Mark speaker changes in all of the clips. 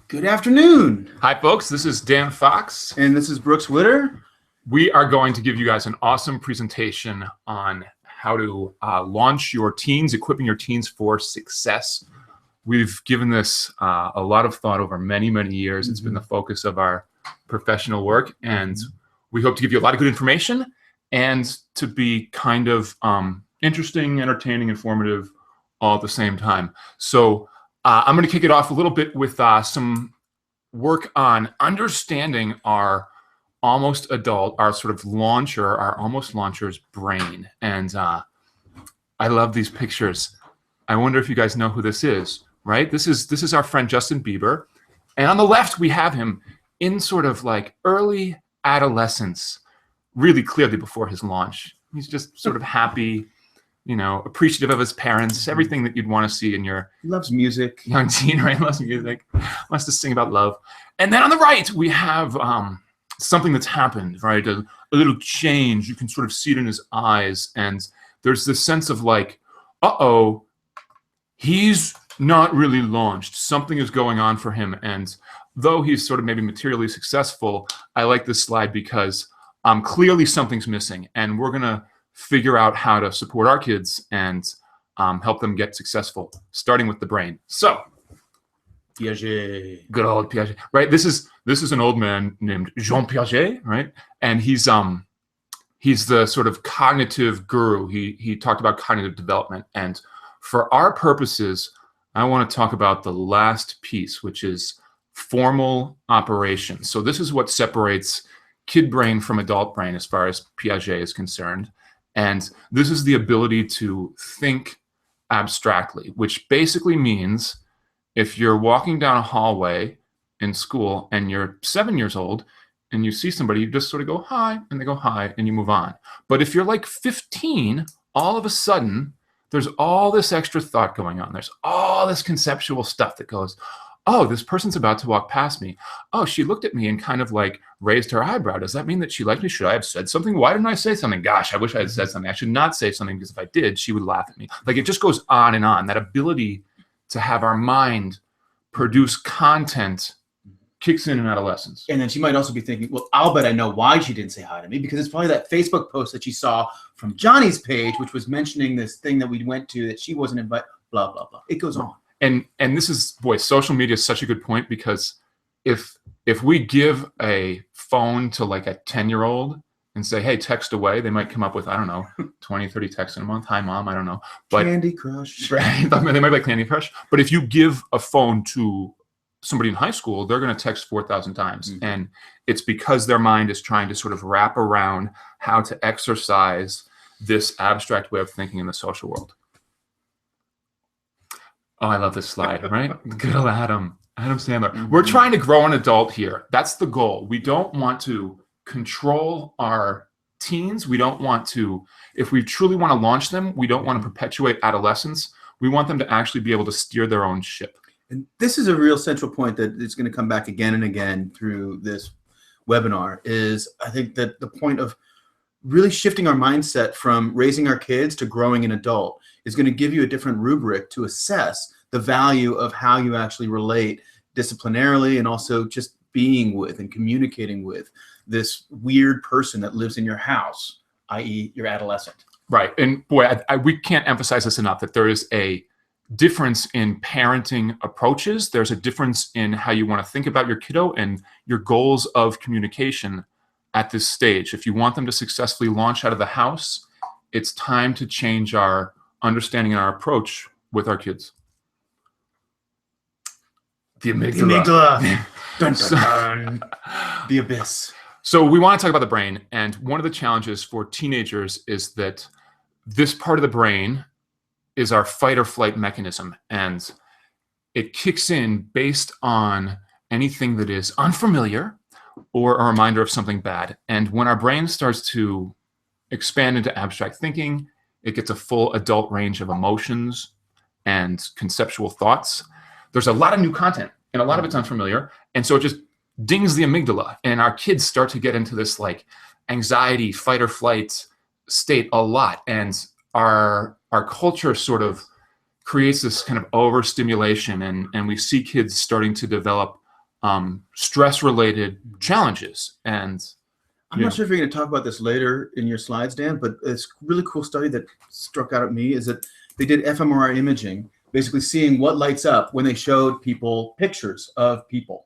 Speaker 1: Good afternoon.
Speaker 2: Hi, folks. This is Dan Fox.
Speaker 1: And this is Brooks Witter.
Speaker 2: We are going to give you guys an awesome presentation on how to launch your teens, equipping your teens for success. We've given this a lot of thought over many, many years. It's been the focus of our professional work, and we hope to give you a lot of good information and to be kind of interesting, entertaining, informative all at the same time. So I'm going to kick it off a little bit with some work on understanding our almost adult, our sort of launcher, our almost launcher's brain. And I love these pictures. I wonder if you guys know who this is, right? This is our friend Justin Bieber. And on the left, we have him in sort of like early adolescence, really clearly before his launch. He's just sort of happy, you know, appreciative of his parents, everything that you'd want to see in your
Speaker 1: Loves music.
Speaker 2: young teen, right? Loves music, wants to sing about love. And then on the right, we have something that's happened, right? A little change. You can sort of see it in his eyes. And there's this sense of like, uh-oh, he's not really launched. Something is going on for him. And though he's sort of maybe materially successful, I like this slide because clearly something's missing. And we're going to figure out how to support our kids and help them get successful, starting with the brain. So,
Speaker 1: Piaget.
Speaker 2: good old Piaget, right? This is an old man named Jean Piaget, right? And he's the sort of cognitive guru. He talked about cognitive development, and for our purposes, I want to talk about the last piece, which is formal operation. So this is what separates kid brain from adult brain as far as Piaget is concerned. And this is the ability to think abstractly, which basically means if you're walking down a hallway in school and you're 7 years old and you see somebody, you just sort of go, hi, and they go, hi, and you move on. But if you're like 15, all of a sudden, there's all this extra thought going on. There's all this conceptual stuff that goes, oh, this person's about to walk past me. Oh, she looked at me and kind of like raised her eyebrow. Does that mean that she liked me? Should I have said something? Why didn't I say something? Gosh, I wish I had said something. I should not say something because if I did, she would laugh at me. Like it just goes on and on. That ability to have our mind produce content kicks in adolescence.
Speaker 1: And then she might also be thinking, well, I'll bet I know why she didn't say hi to me, because it's probably that Facebook post that she saw from Johnny's page, which was mentioning this thing that we went to that she wasn't invited, blah, blah, blah. It goes on.
Speaker 2: And this is, boy, social media is such a good point, because if we give a phone to like a 10-year-old and say, hey, text away, they might come up with, I don't know, 20, 30 texts in a month. Hi, Mom, I don't know. But
Speaker 1: Candy Crush.
Speaker 2: Right? They might be like Candy Crush. But if you give a phone to somebody in high school, they're going to text 4,000 times. And it's because their mind is trying to sort of wrap around how to exercise this abstract way of thinking in the social world. Oh, I love this slide, right? Good old Adam Sandler. We're trying to grow an adult here. That's the goal. We don't want to control our teens. We don't want to, if we truly want to launch them, we don't want to perpetuate adolescence. We want them to actually be able to steer their own ship.
Speaker 1: And this is a real central point that is going to come back again and again through this webinar, is I think that the point of really shifting our mindset from raising our kids to growing an adult is going to give you a different rubric to assess the value of how you actually relate disciplinarily and also just being with and communicating with this weird person that lives in your house, i.e. your adolescent.
Speaker 2: Right. And boy, we can't emphasize this enough, that there is a difference in parenting approaches. There's a difference in how you want to think about your kiddo and your goals of communication at this stage. If you want them to successfully launch out of the house, it's time to change our understanding and our approach with our kids. The amygdala.
Speaker 1: Dun, dun, dun. The abyss.
Speaker 2: So we want to talk about the brain. And one of the challenges for teenagers is that this part of the brain is our fight or flight mechanism. And it kicks in based on anything that is unfamiliar or a reminder of something bad. And when our brain starts to expand into abstract thinking, it gets a full adult range of emotions and conceptual thoughts. There's a lot of new content, and a lot of it's unfamiliar. And so it just dings the amygdala, and our kids start to get into this like anxiety, fight or flight state a lot. And our culture sort of creates this kind of overstimulation, and we see kids starting to develop stress-related challenges. And
Speaker 1: I'm not sure if you're going to talk about this later in your slides, Dan, but this really cool study that struck out at me is that they did fMRI imaging, basically seeing what lights up when they showed people pictures of people.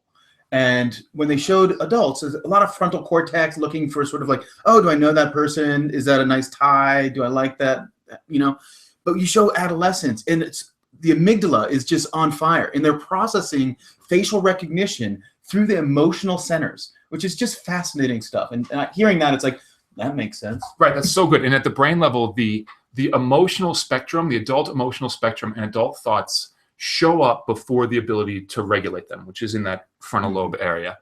Speaker 1: And when they showed adults, there's a lot of frontal cortex looking for sort of like, oh, do I know that person? Is that a nice tie? Do I like that? You know, but you show adolescents and it's the amygdala is just on fire and they're processing facial recognition through the emotional centers, which is just fascinating stuff. And hearing that, it's like, that makes sense.
Speaker 2: Right, that's so good. And at the brain level, the emotional spectrum, the adult emotional spectrum and adult thoughts show up before the ability to regulate them, which is in that frontal lobe area.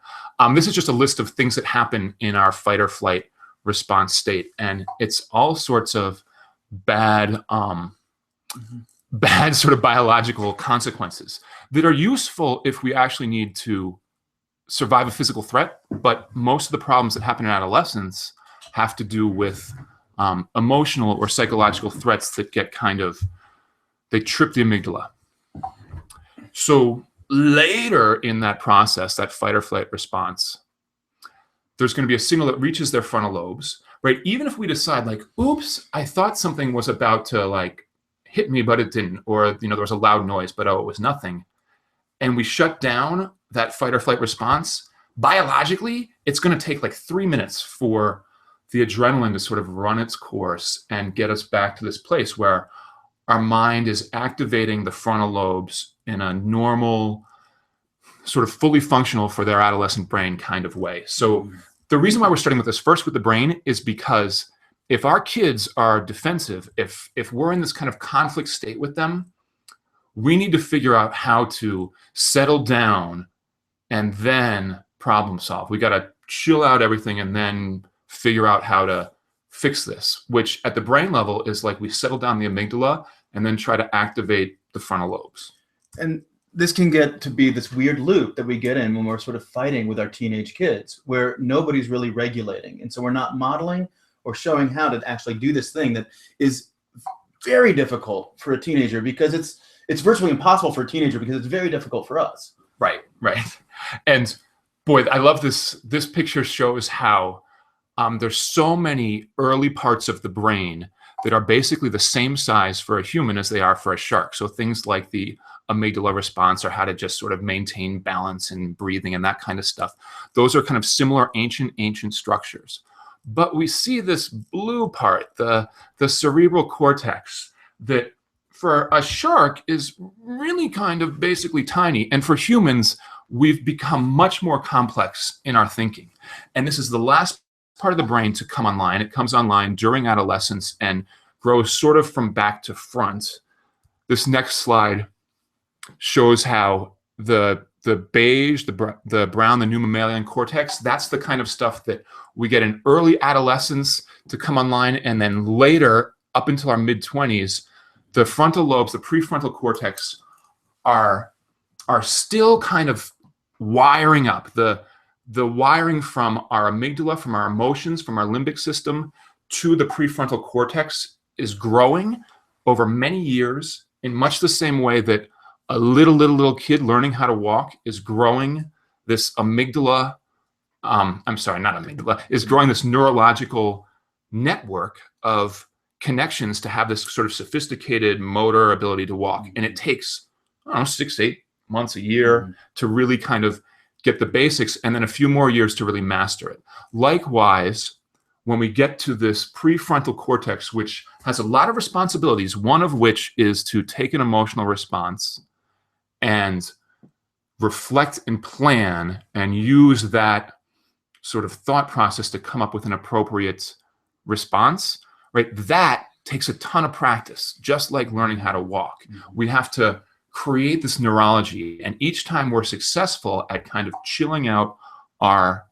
Speaker 2: This is just a list of things that happen in our fight or flight response state. And it's all sorts of bad, bad sort of biological consequences that are useful if we actually need to survive a physical threat. But most of the problems that happen in adolescence have to do with emotional or psychological threats that get they trip the amygdala. So later in that process, that fight or flight response, there's going to be a signal that reaches their frontal lobes, right? Even if we decide like, oops, I thought something was about to like hit me, but it didn't, or there was a loud noise, but oh, it was nothing. And we shut down that fight or flight response, biologically, it's going to take like 3 minutes for the adrenaline to sort of run its course and get us back to this place where our mind is activating the frontal lobes in a normal, sort of fully functional for their adolescent brain kind of way. So the reason why we're starting with this first with the brain is because if our kids are defensive, if we're in this kind of conflict state with them, we need to figure out how to settle down and then problem solve. We got to chill out everything and then figure out how to fix this, which at the brain level is like we settle down the amygdala and then try to activate the frontal lobes.
Speaker 1: And this can get to be this weird loop that we get in when we're sort of fighting with our teenage kids where nobody's really regulating. And so we're not modeling or showing how to actually do this thing that is very difficult for a teenager because it's virtually impossible for a teenager because it's very difficult for us.
Speaker 2: Right. And boy, I love this. This picture shows how there's so many early parts of the brain that are basically the same size for a human as they are for a shark. So things like the amygdala response or how to just sort of maintain balance and breathing and that kind of stuff. Those are kind of similar ancient structures. But we see this blue part, the cerebral cortex, that for a shark is really kind of basically tiny. And for humans, we've become much more complex in our thinking. And this is the last part of the brain to come online. It comes online during adolescence and grows sort of from back to front. This next slide shows how the beige, the brown, the new mammalian cortex, that's the kind of stuff that we get in early adolescence to come online. And then later, up until our mid-20s, the frontal lobes, the prefrontal cortex are still kind of wiring up. The wiring from our amygdala, from our emotions, from our limbic system to the prefrontal cortex is growing over many years in much the same way that a little kid learning how to walk is growing this amygdala, is growing this neurological network of connections to have this sort of sophisticated motor ability to walk. And it takes, 6, 8 months, a year to really kind of get the basics and then a few more years to really master it. Likewise, when we get to this prefrontal cortex, which has a lot of responsibilities, one of which is to take an emotional response and reflect and plan and use that sort of thought process to come up with an appropriate response, right? That takes a ton of practice, just like learning how to walk. We have to create this neurology, and each time we're successful at kind of chilling out our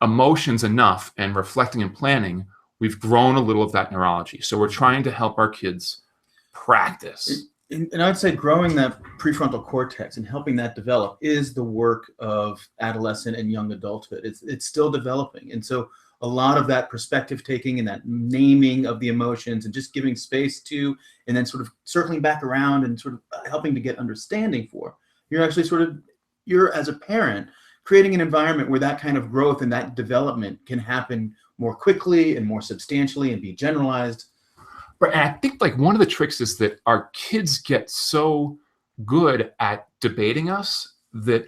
Speaker 2: emotions enough and reflecting and planning, we've grown a little of that neurology. So we're trying to help our kids practice.
Speaker 1: And I'd say growing that prefrontal cortex and helping that develop is the work of adolescent and young adulthood. It's still developing. And so a lot of that perspective taking and that naming of the emotions and just giving space to, and then sort of circling back around and sort of helping to get understanding for, you're actually you're as a parent creating an environment where that kind of growth and that development can happen more quickly and more substantially and be generalized.
Speaker 2: But I think like one of the tricks is that our kids get so good at debating us that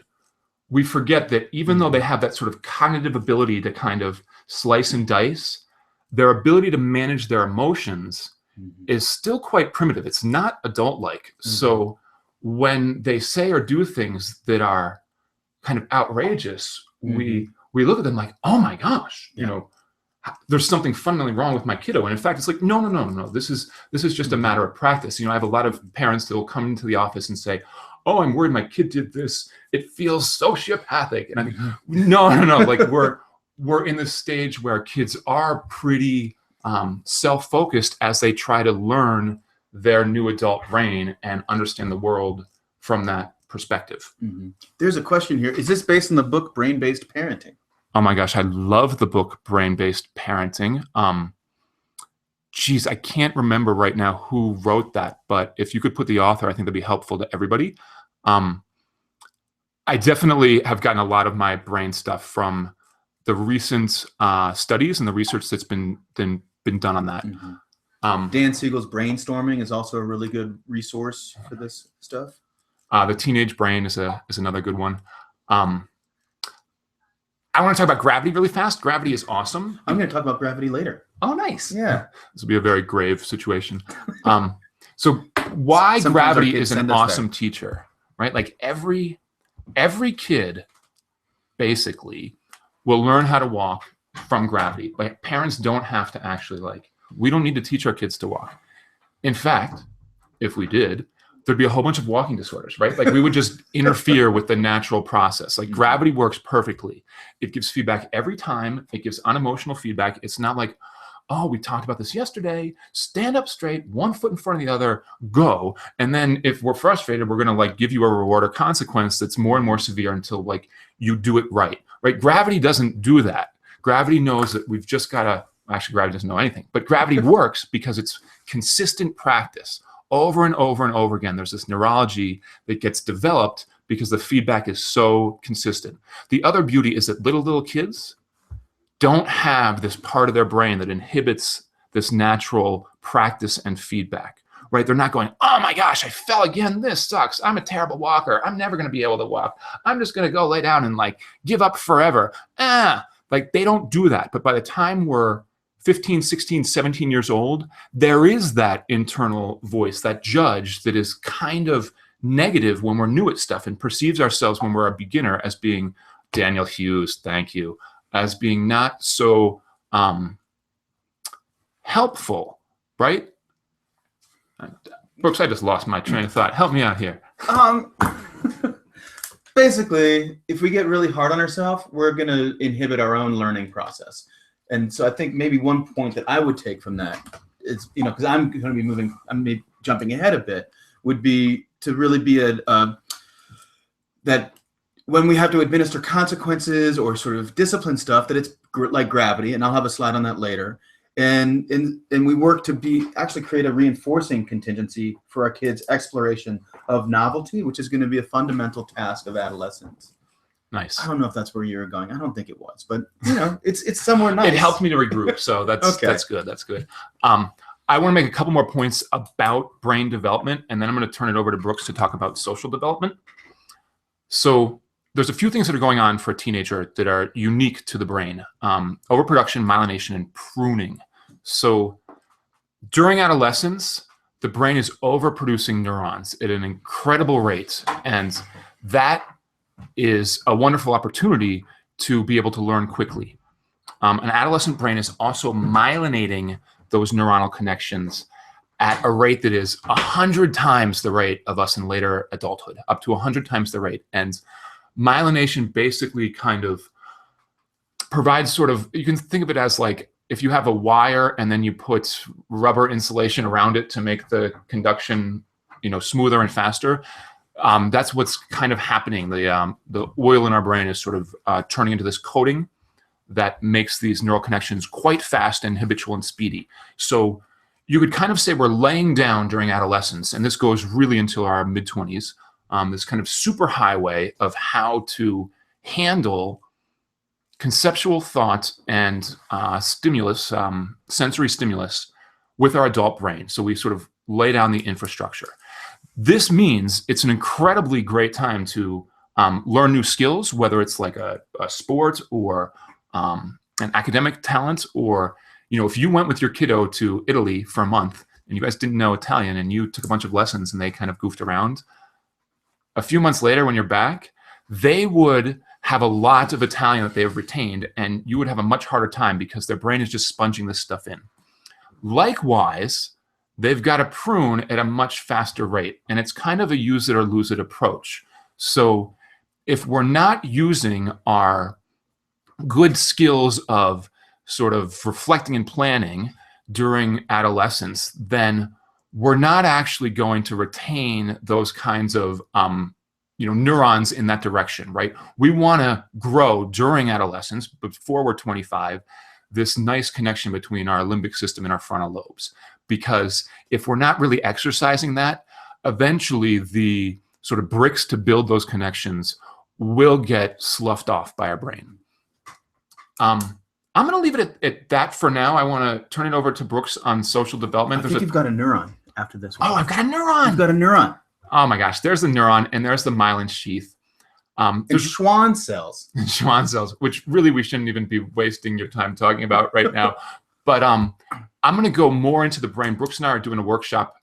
Speaker 2: we forget that even though they have that sort of cognitive ability to kind of slice and dice, their ability to manage their emotions is still quite primitive. It's not adult-like. So when they say or do things that are kind of outrageous, we look at them like, oh my gosh, you know, there's something fundamentally wrong with my kiddo. And in fact, it's like, no. This is just a matter of practice. You know, I have a lot of parents that will come into the office and say, oh, I'm worried my kid did this. It feels sociopathic. And I think, no. Like we're in the stage where kids are pretty self-focused as they try to learn their new adult brain and understand the world from that perspective.
Speaker 1: There's a question here. Is this based on the book Brain-Based Parenting?
Speaker 2: Oh my gosh, I love the book Brain-Based Parenting. Geez, I can't remember right now who wrote that, but if you could put the author, I think that'd be helpful to everybody. I definitely have gotten a lot of my brain stuff from the recent studies and the research that's been done on that.
Speaker 1: Dan Siegel's Brainstorming is also a really good resource for this stuff.
Speaker 2: The Teenage Brain is another good one. I want to talk about gravity really fast. Gravity is awesome.
Speaker 1: I'm going to talk about gravity later.
Speaker 2: Oh, nice.
Speaker 1: Yeah.
Speaker 2: This will be a very grave situation. So why
Speaker 1: Sometimes
Speaker 2: gravity
Speaker 1: our kids
Speaker 2: is an
Speaker 1: send us
Speaker 2: awesome
Speaker 1: there.
Speaker 2: teacher, right? Like every kid basically will learn how to walk from gravity. Like parents don't have to actually we don't need to teach our kids to walk. In fact, if we did, there'd be a whole bunch of walking disorders, right? Like we would just interfere with the natural process. Like gravity works perfectly. It gives feedback every time. It gives unemotional feedback. It's not like, oh, we talked about this yesterday. Stand up straight, one foot in front of the other, go. And then if we're frustrated, we're going to give you a reward or consequence that's more and more severe until you do it right? Gravity doesn't do that. Gravity knows that we've just got to, actually gravity doesn't know anything, but gravity works because it's consistent practice. Over and over and over again, there's this neurology that gets developed because the feedback is so consistent. The other beauty is that little kids don't have this part of their brain that inhibits this natural practice and feedback, right? They're not going, oh my gosh, I fell again. This sucks. I'm a terrible walker. I'm never going to be able to walk. I'm just going to go lay down and give up forever. They don't do that. But by the time we're 15, 16, 17 years old, there is that internal voice, that judge that is kind of negative when we're new at stuff and perceives ourselves when we're a beginner as being Daniel Hughes, thank you, as being not so helpful, right? Brooks, I just lost my train of thought. Help me out here.
Speaker 1: Basically, if we get really hard on ourselves, we're going to inhibit our own learning process. And so I think maybe one point that I would take from that is, because I'm going to be jumping ahead a bit, would be to really be that when we have to administer consequences or sort of discipline stuff, that it's like gravity, and I'll have a slide on that later. And we work to actually create a reinforcing contingency for our kids' exploration of novelty, which is going to be a fundamental task of adolescence.
Speaker 2: Nice.
Speaker 1: I don't know if that's where you were going. I don't think it was, but it's somewhere nice.
Speaker 2: It helped me to regroup, so that's
Speaker 1: Okay.
Speaker 2: That's good. That's good. I want to make a couple more points about brain development, and then I'm going to turn it over to Brooks to talk about social development. So there's a few things that are going on for a teenager that are unique to the brain: overproduction, myelination, and pruning. So during adolescence, the brain is overproducing neurons at an incredible rate, and that is a wonderful opportunity to be able to learn quickly. An adolescent brain is also myelinating those neuronal connections at a rate that is 100 times the rate of us in later adulthood, up to 100 times the rate. And myelination basically kind of provides you can think of it as if you have a wire and then you put rubber insulation around it to make the conduction, smoother and faster. That's what's kind of happening. The oil in our brain is sort of turning into this coating that makes these neural connections quite fast and habitual and speedy. So you could kind of say we're laying down during adolescence, and this goes really until our mid-20s, this kind of super highway of how to handle conceptual thought and stimulus, sensory stimulus, with our adult brain. So we sort of lay down the infrastructure. This means it's an incredibly great time to learn new skills, whether it's like a sport or an academic talent, or, if you went with your kiddo to Italy for a month and you guys didn't know Italian and you took a bunch of lessons and they kind of goofed around, a few months later when you're back, they would have a lot of Italian that they have retained, and you would have a much harder time because their brain is just sponging this stuff in. Likewise, they've got to prune at a much faster rate, and it's kind of a use it or lose it approach. So if we're not using our good skills of sort of reflecting and planning during adolescence, then we're not actually going to retain those kinds of neurons in that direction, right? We want to grow during adolescence, before we're 25, this nice connection between our limbic system and our frontal lobes. Because if we're not really exercising that, eventually the sort of bricks to build those connections will get sloughed off by our brain. I'm going to leave it at that for now. I want to turn it over to Brooks on social development.
Speaker 1: I think you've got a neuron after this one.
Speaker 2: Oh, I've got a neuron.
Speaker 1: You've got a neuron.
Speaker 2: Oh my gosh, there's the neuron and there's the myelin sheath.
Speaker 1: And Schwann cells.
Speaker 2: Schwann cells, which really we shouldn't even be wasting your time talking about right now. But I'm going to go more into the brain. Brooks and I are doing a workshop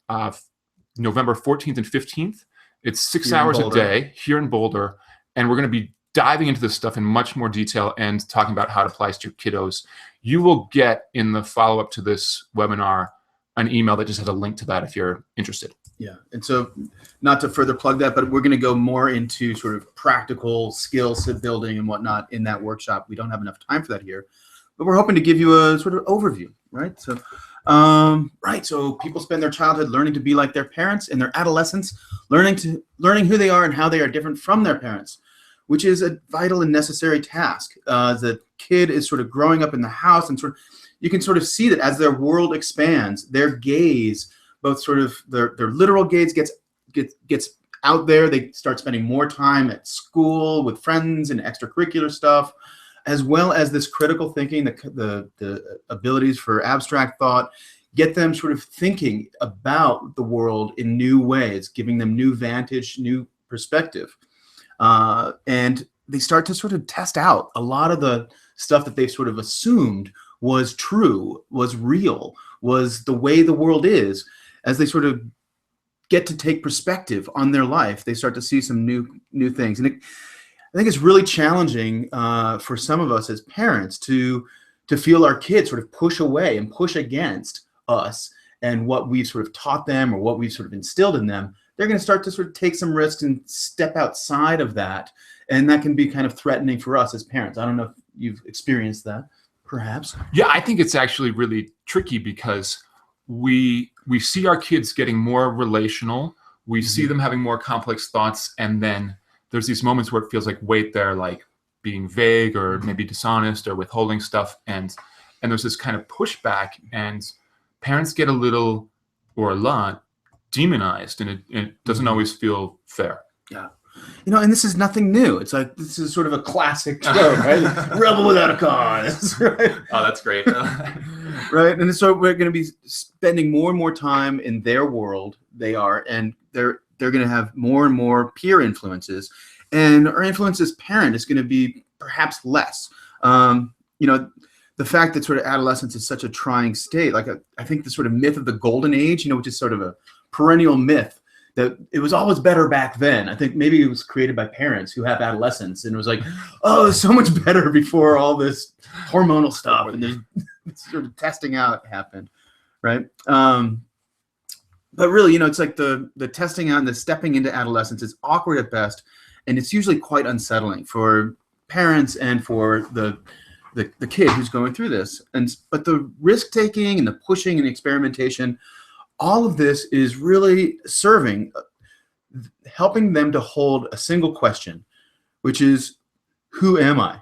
Speaker 2: November 14th and 15th. It's 6 hours a day here in Boulder. And we're going to be diving into this stuff in much more detail and talking about how it applies to your kiddos. You will get, in the follow-up to this webinar, an email that just has a link to that if you're interested.
Speaker 1: Yeah, and so not to further plug that, but we're going to go more into sort of practical skills building and whatnot in that workshop. We don't have enough time for that here, but we're hoping to give you a sort of overview, right? So, so people spend their childhood learning to be like their parents, and their adolescence learning who they are and how they are different from their parents, which is a vital and necessary task. The kid is sort of growing up in the house, and you can sort of see that as their world expands, their gaze, both sort of their literal gaze gets out there. They start spending more time at school with friends and extracurricular stuff, as well as this critical thinking, the abilities for abstract thought, get them sort of thinking about the world in new ways, giving them new vantage, new perspective. And they start to sort of test out a lot of the stuff that they've sort of assumed was true, was real, was the way the world is. As they sort of get to take perspective on their life, they start to see some new things. And I think it's really challenging for some of us as parents to feel our kids sort of push away and push against us and what we've sort of taught them or what we've sort of instilled in them. They're going to start to sort of take some risks and step outside of that. And that can be kind of threatening for us as parents. I don't know if you've experienced that, perhaps.
Speaker 2: Yeah, I think it's actually really tricky because we see our kids getting more relational. We see them having more complex thoughts. And then there's these moments where it feels like, wait, they're like being vague or maybe dishonest or withholding stuff. And there's this kind of pushback, and parents get a little or a lot demonized, and it doesn't always feel fair.
Speaker 1: Yeah. And this is nothing new. It's like, this is sort of a classic trope, right? Rebel without a cause, right?
Speaker 2: Oh, that's great.
Speaker 1: Right. And so we're going to be spending more and more time in their world. They are, and they're going to have more and more peer influences, and our influence as parent is going to be perhaps less. The fact that sort of adolescence is such a trying state, like I think the sort of myth of the golden age, which is sort of a perennial myth, that it was always better back then. I think maybe it was created by parents who have adolescents, and it was like, oh, it's so much better before all this hormonal stuff and there's sort of testing out happened, right? But really, it's like the testing out and the stepping into adolescence is awkward at best, and it's usually quite unsettling for parents and for the kid who's going through this. But the risk taking and the pushing and the experimentation, all of this is really helping them to hold a single question, which is, who am I?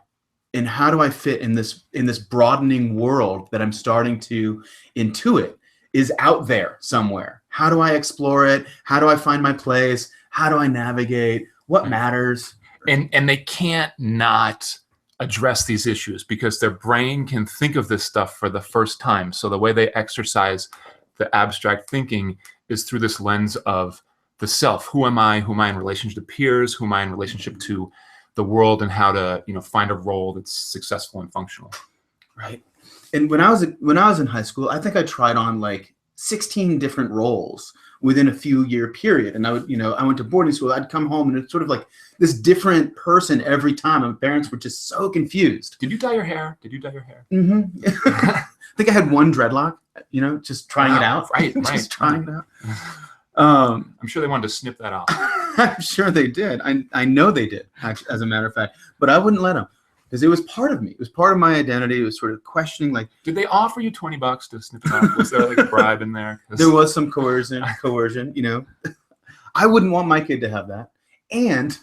Speaker 1: And how do I fit in this broadening world that I'm starting to intuit is out there somewhere? How do I explore it? How do I find my place? How do I navigate? What matters?
Speaker 2: and they can't not address these issues because their brain can think of this stuff for the first time. So the way they exercise the abstract thinking is through this lens of the self. Who am I? Who am I in relationship to peers? Who am I in relationship to the world, and how to, find a role that's successful and functional.
Speaker 1: Right. And when I was in high school, I think I tried on like 16 different roles within a few year period. And I went to boarding school. I'd come home and it's sort of like this different person every time. And my parents were just so confused.
Speaker 2: Did you dye your hair?
Speaker 1: Mm-hmm. I think I had one dreadlock, just trying it out.
Speaker 2: Right.
Speaker 1: Just trying it out.
Speaker 2: I'm sure they wanted to snip that off.
Speaker 1: I'm sure they did. I know they did, actually, as a matter of fact. But I wouldn't let them because it was part of me. It was part of my identity. It was sort of questioning, like,
Speaker 2: did they offer you $20 to snip it off? Was there like a bribe in there?
Speaker 1: There was some coercion. I wouldn't want my kid to have that. And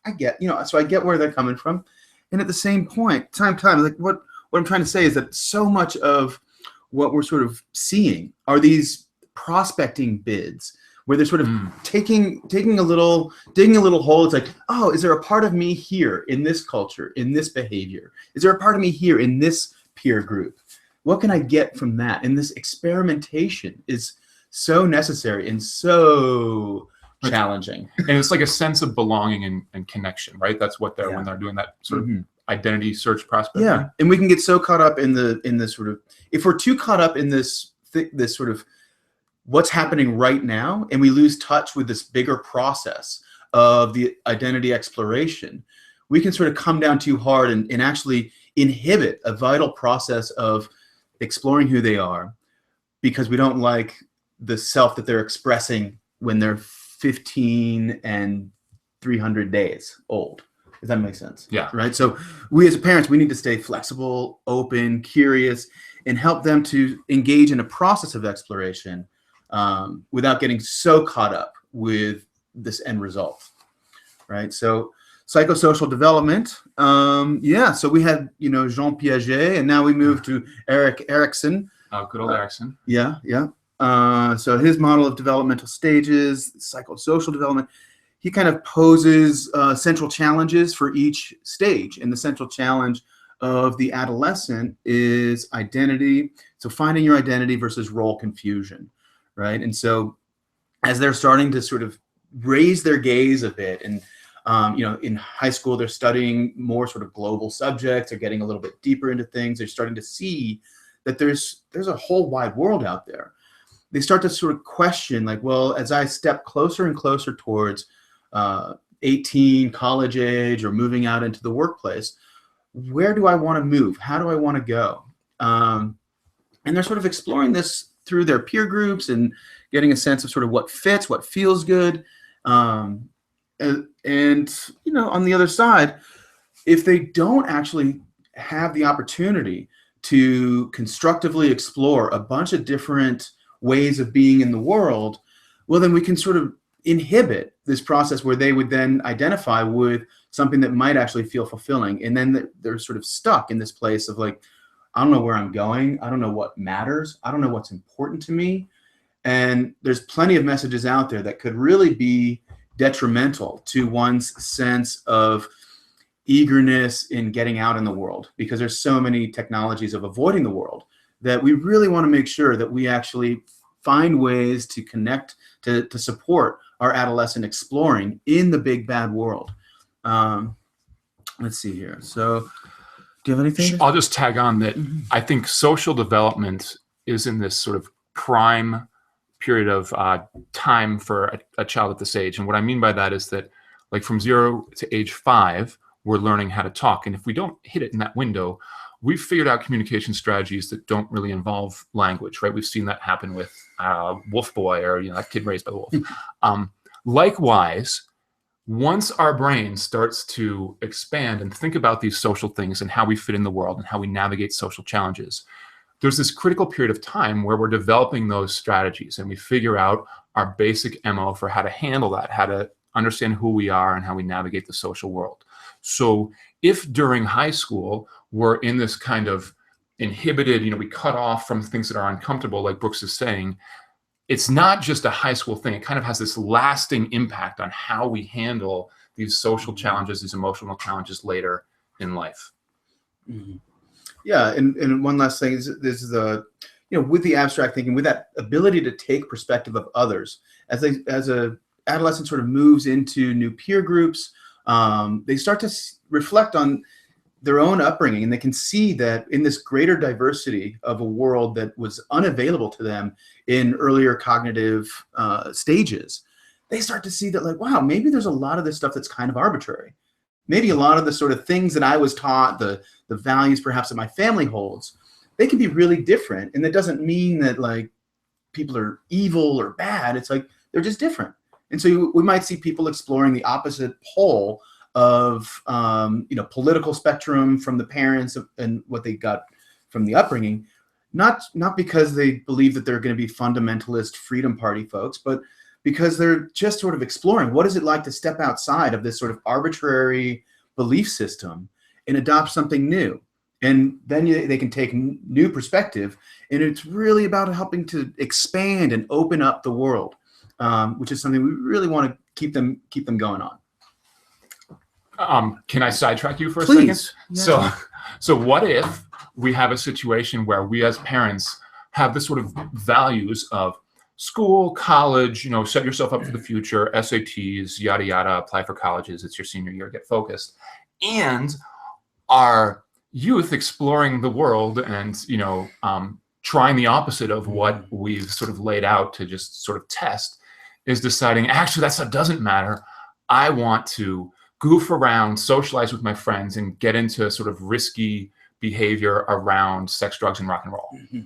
Speaker 1: I get, so I get where they're coming from. And at the same point, time, like what I'm trying to say is that so much of what we're sort of seeing are these prospecting bids where they're sort of digging a little hole. It's like, oh, is there a part of me here in this culture, in this behavior? Is there a part of me here in this peer group? What can I get from that? And this experimentation is so necessary and so challenging.
Speaker 2: And it's like a sense of belonging and connection, right? That's what they're when they're doing that sort of identity search prospecting.
Speaker 1: Yeah, and we can get so caught up in this sort of, if we're too caught up in this sort of what's happening right now, and we lose touch with this bigger process of the identity exploration, we can sort of come down too hard and actually inhibit a vital process of exploring who they are because we don't like the self that they're expressing when they're 15 and 300 days old. Does that make sense?
Speaker 2: Yeah.
Speaker 1: Right. So we as parents, we need to stay flexible, open, curious, and help them to engage in a process of exploration without getting so caught up with this end result. Right. So psychosocial development. So we had, Jean Piaget, and now we move to Erikson.
Speaker 2: Oh, good old Erikson.
Speaker 1: Yeah. So his model of developmental stages, psychosocial development, he kind of poses central challenges for each stage. And the central challenge of the adolescent is identity. So finding your identity versus role confusion, right? And so as they're starting to sort of raise their gaze a bit, and in high school, they're studying more sort of global subjects, they're getting a little bit deeper into things, they're starting to see that there's a whole wide world out there. They start to sort of question, like, well, as I step closer and closer towards 18, college age, or moving out into the workplace, where do I want to move? How do I want to go? And they're sort of exploring this through their peer groups and getting a sense of sort of what fits, what feels good. And on the other side, if they don't actually have the opportunity to constructively explore a bunch of different ways of being in the world, well, then we can sort of inhibit this process where they would then identify with something that might actually feel fulfilling. And then they're sort of stuck in this place of like, I don't know where I'm going. I don't know what matters. I don't know what's important to me. And there's plenty of messages out there that could really be detrimental to one's sense of eagerness in getting out in the world, because there's so many technologies of avoiding the world that we really want to make sure that we actually find ways to connect, to support our adolescent exploring in the big bad world. Let's see here. So do you have anything?
Speaker 2: I'll just tag on that. I think social development is in this sort of prime period of time for a child at this age. And what I mean by that is that, like, from 0 to age 5, we're learning how to talk. And if we don't hit it in that window, we've figured out communication strategies that don't really involve language, right? We've seen that happen with Wolf Boy, or that kid raised by the wolf. Likewise, once our brain starts to expand and think about these social things and how we fit in the world and how we navigate social challenges, there's this critical period of time where we're developing those strategies and we figure out our basic MO for how to handle that, how to understand who we are and how we navigate the social world. So if during high school we're in this kind of inhibited, we cut off from things that are uncomfortable, like Brooks is saying, it's not just a high school thing. It kind of has this lasting impact on how we handle these social challenges, these emotional challenges later in life.
Speaker 1: Mm-hmm. Yeah, and one last thing is the, with the abstract thinking, with that ability to take perspective of others, as a adolescent sort of moves into new peer groups, they start to reflect on their own upbringing, and they can see that in this greater diversity of a world that was unavailable to them in earlier cognitive stages, they start to see that, like, wow, maybe there's a lot of this stuff that's kind of arbitrary. Maybe a lot of the sort of things that I was taught, the values perhaps that my family holds, they can be really different. And that doesn't mean that like people are evil or bad. It's like they're just different. And so we might see people exploring the opposite pole of political spectrum from the parents and what they got from the upbringing, not because they believe that they're going to be fundamentalist Freedom Party folks, but because they're just sort of exploring what is it like to step outside of this sort of arbitrary belief system and adopt something new. And then they can take new perspective, and it's really about helping to expand and open up the world, which is something we really want to keep them going on.
Speaker 2: Can I sidetrack you for a
Speaker 1: Please.
Speaker 2: second?
Speaker 1: Yeah.
Speaker 2: So what if we have a situation where we as parents have the sort of values of school, college, set yourself up for the future, SATs, yada, yada, apply for colleges, it's your senior year, get focused. And our youth exploring the world and, trying the opposite of what we've sort of laid out to just sort of test is deciding, actually, that stuff doesn't matter. I want to goof around, socialize with my friends, and get into sort of risky behavior around sex, drugs, and rock and roll.
Speaker 1: Mm-hmm.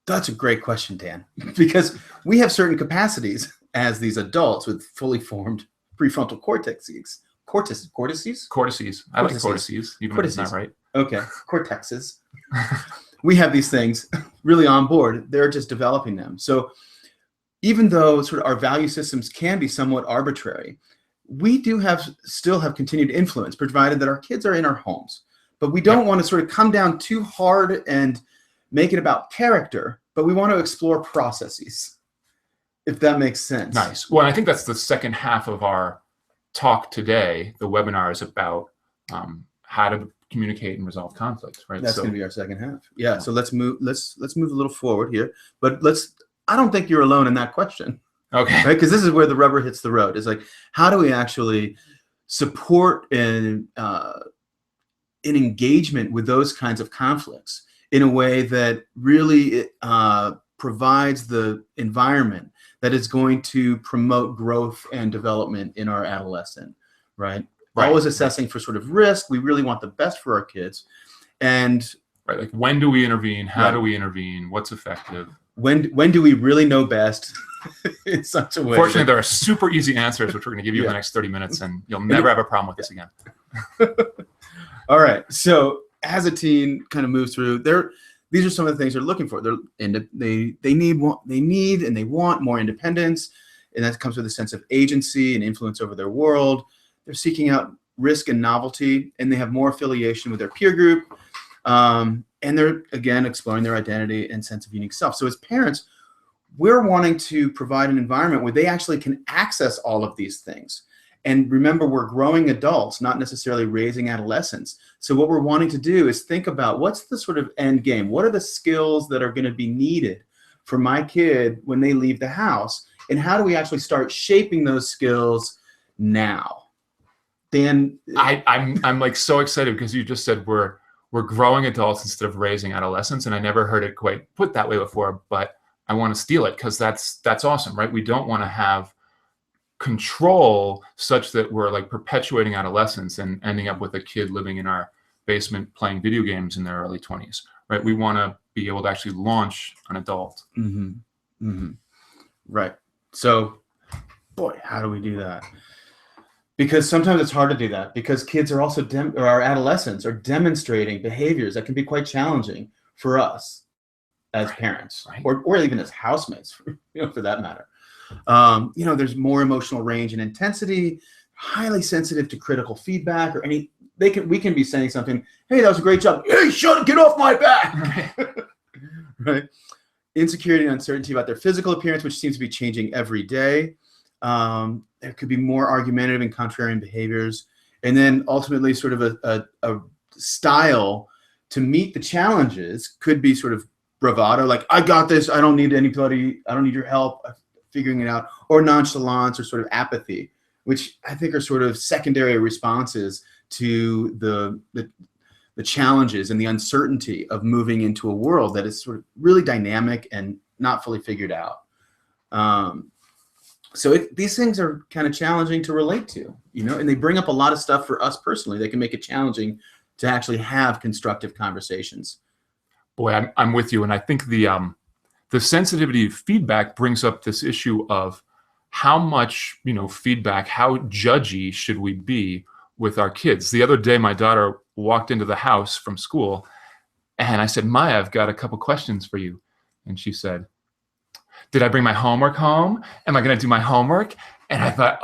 Speaker 1: That's a great question, Dan, because we have certain capacities as these adults with fully formed prefrontal cortices. Cortices.
Speaker 2: I like cortices, even if it's not right.
Speaker 1: Okay, cortexes. We have these things really on board. They're just developing them. So even though sort of our value systems can be somewhat arbitrary, we do still have continued influence, provided that our kids are in our homes. But we don't want to sort of come down too hard and make it about character, but we want to explore processes, if that makes sense.
Speaker 2: Nice. Well, I think that's the second half of our talk today. The webinar is about how to communicate and resolve conflict, right?
Speaker 1: That's going to be our second half. Yeah. So let's move a little forward here, but I don't think you're alone in that question.
Speaker 2: Okay.
Speaker 1: Right? Because this is where the rubber hits the road. It's like, how do we actually support an engagement with those kinds of conflicts in a way that really provides the environment that is going to promote growth and development in our adolescent, right? Always assessing for sort of risk. We really want the best for our kids. And
Speaker 2: right, like when do we intervene? How do we intervene? What's effective?
Speaker 1: When do we really know best in such a way?
Speaker 2: Fortunately, there are super easy answers, which we're going to give you in the next 30 minutes, and you'll never have a problem with this again.
Speaker 1: All right. So as a teen kind of moves through, these are some of the things they're looking for. They need and they want more independence, and that comes with a sense of agency and influence over their world. They're seeking out risk and novelty, and they have more affiliation with their peer group. And they're, again, exploring their identity and sense of unique self. So as parents, we're wanting to provide an environment where they actually can access all of these things. And remember, we're growing adults, not necessarily raising adolescents. So what we're wanting to do is think about what's the sort of end game? What are the skills that are going to be needed for my kid when they leave the house? And how do we actually start shaping those skills now? Dan?
Speaker 2: I'm like so excited because you just said we're growing adults instead of raising adolescents. And I never heard it quite put that way before, but I want to steal it because that's awesome, right? We don't want to have control such that we're like perpetuating adolescence and ending up with a kid living in our basement playing video games in their early 20s, right? We want to be able to actually launch an adult.
Speaker 1: Mm-hmm. Mm-hmm. Right. So, boy, how do we do that? Because sometimes it's hard to do that because kids are also, or our adolescents are demonstrating behaviors that can be quite challenging for us as parents,
Speaker 2: right.
Speaker 1: or even as housemates, for that matter. There's more emotional range and intensity, highly sensitive to critical feedback, or we can be saying something, hey, that was a great job. Hey, get off my back. Right. Insecurity and uncertainty about their physical appearance, which seems to be changing every day. There could be more argumentative and contrarian behaviors. And then ultimately sort of a style to meet the challenges could be sort of bravado, like, I got this, I don't need anybody, I don't need your help figuring it out, or nonchalance or sort of apathy, which I think are sort of secondary responses to the challenges and the uncertainty of moving into a world that is sort of really dynamic and not fully figured out. These things are kind of challenging to relate to, and they bring up a lot of stuff for us personally. They can make it challenging to actually have constructive conversations.
Speaker 2: Boy, I'm with you. And I think the sensitivity of feedback brings up this issue of how much, feedback, how judgy should we be with our kids. The other day, my daughter walked into the house from school and I said, Maya, I've got a couple questions for you. And she said, did I bring my homework home? Am I going to do my homework? And I thought,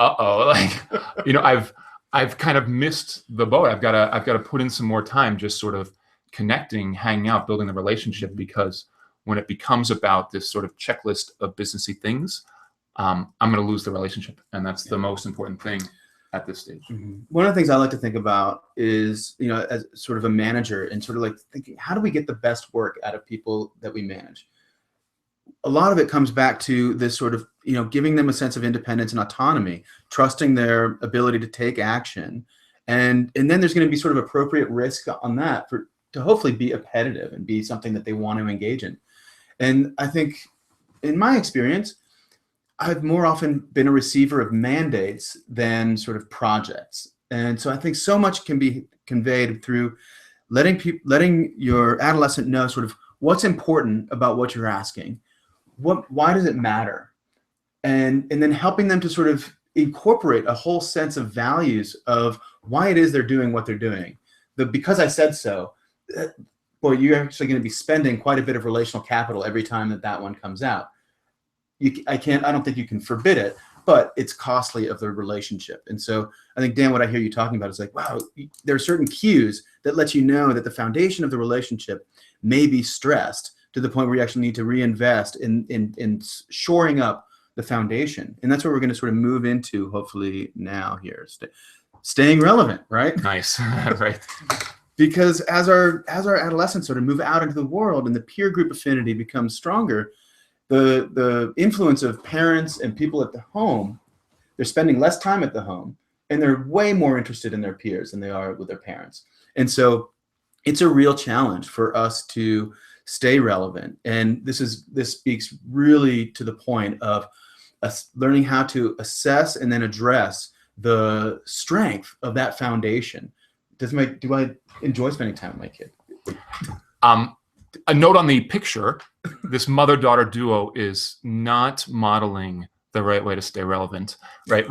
Speaker 2: I've kind of missed the boat. I've got to put in some more time, just sort of connecting, hanging out, building the relationship, because when it becomes about this sort of checklist of businessy things, I'm going to lose the relationship. And that's the most important thing at this stage.
Speaker 1: Mm-hmm. One of the things I like to think about is, as sort of a manager, and sort of like thinking, how do we get the best work out of people that we manage? A lot of it comes back to this sort of, giving them a sense of independence and autonomy, trusting their ability to take action. And then there's going to be sort of appropriate risk on that to hopefully be appetitive and be something that they want to engage in. And I think in my experience, I've more often been a receiver of mandates than sort of projects. And so I think so much can be conveyed through letting your adolescent know sort of what's important about what you're asking. Why does it matter? And then helping them to sort of incorporate a whole sense of values of why it is they're doing what they're doing. Because I said so, boy, you're actually going to be spending quite a bit of relational capital every time that one comes out. I don't think you can forbid it, but it's costly of the relationship. And so I think, Dan, what I hear you talking about is like, wow, there are certain cues that let you know that the foundation of the relationship may be stressed to the point where you actually need to reinvest in shoring up the foundation. And that's what we're going to sort of move into, hopefully now here, staying relevant, right?
Speaker 2: Nice. Right.
Speaker 1: Because as our adolescents sort of move out into the world and the peer group affinity becomes stronger, the influence of parents and people at the home, they're spending less time at the home, and they're way more interested in their peers than they are with their parents. And so it's a real challenge for us to stay relevant. And this speaks really to the point of us learning how to assess and then address the strength of that foundation. Do I enjoy spending time with my kid?
Speaker 2: A note on the picture, this mother-daughter duo is not modeling the right way to stay relevant, right?